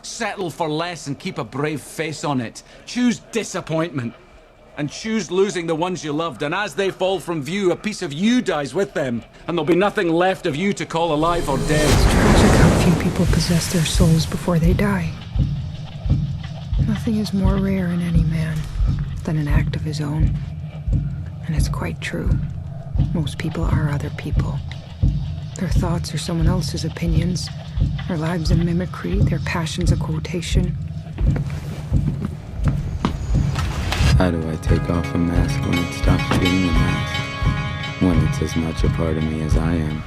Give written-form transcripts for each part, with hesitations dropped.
Settle for less and keep a brave face on it. Choose disappointment. And choose losing the ones you loved, and as they fall from view, a piece of you dies with them, and there'll be nothing left of you to call alive or dead. It's tragic how few people possess their souls before they die. Nothing is more rare in any man than an act of his own. And it's quite true. Most people are other people. Their thoughts are someone else's opinions, their lives a mimicry, their passions a quotation. How do I take off a mask when it stops being a mask? When it's as much a part of me as I am?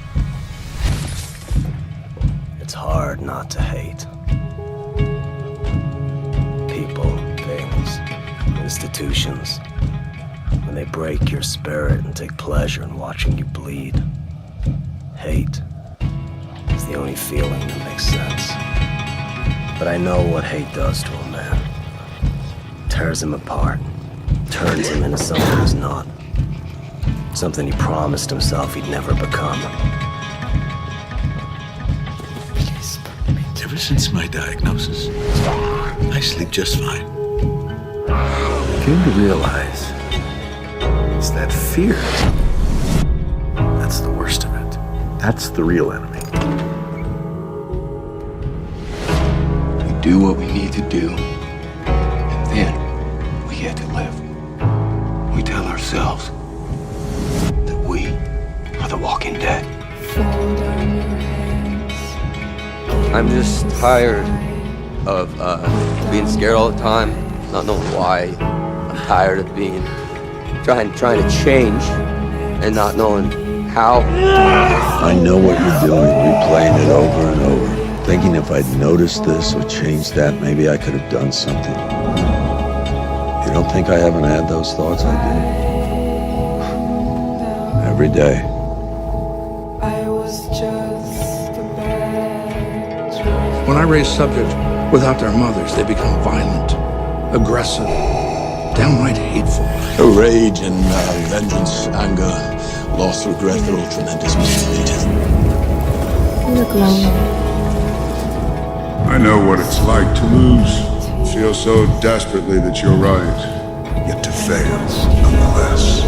It's hard not to hate. People, things, institutions. When they break your spirit and take pleasure in watching you bleed. Hate is the only feeling that makes sense. But I know what hate does to a man. Tears him apart. Turns him into something he's not. Something he promised himself he'd never become. Ever since my diagnosis, I sleep just fine. I came to realize it's that fear that's the worst of it. That's the real enemy. We do what we need to do, and then we get to live. We tell ourselves that we are the walking dead. I'm just tired of being scared all the time, not knowing why. I'm tired of being trying to change and not knowing how. I know what you're doing, replaying it over and over, thinking if I'd noticed this or changed that, maybe I could have done something. You don't think I haven't had those thoughts? I do. Every day. When I raise subjects without their mothers, they become violent, aggressive, downright hateful. The rage and vengeance, anger, loss, regret, they're all tremendous motivators. You look lonely. I know what it's like to lose. Feel so desperately that you're right, yet to fail nonetheless.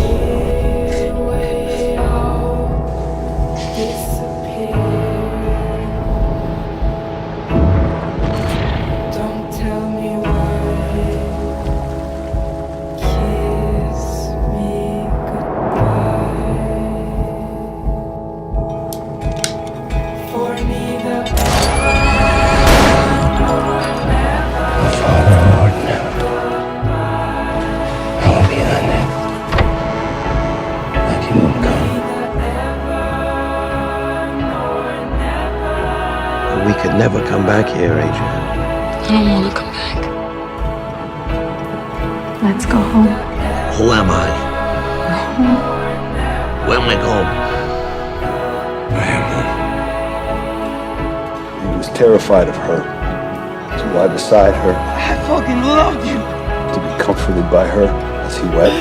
We could never come back here, Adrian. I don't want to come back. Let's go home. Who am I? We're home. When we home? I am home. He was terrified of her, to lie beside her, I fucking loved you. to be comforted by her as he wept.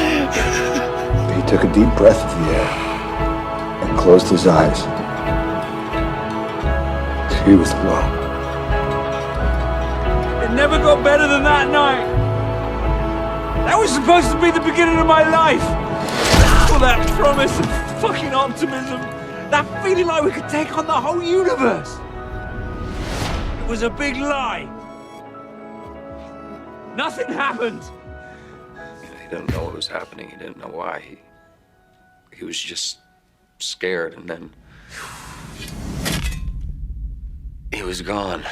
He took a deep breath of the air and closed his eyes. He was alone. It never got better than that night. That was supposed to be the beginning of my life. All that promise of fucking optimism. That feeling like we could take on the whole universe. It was a big lie. Nothing happened. He didn't know what was happening. He didn't know why. He was just scared, and then he was gone.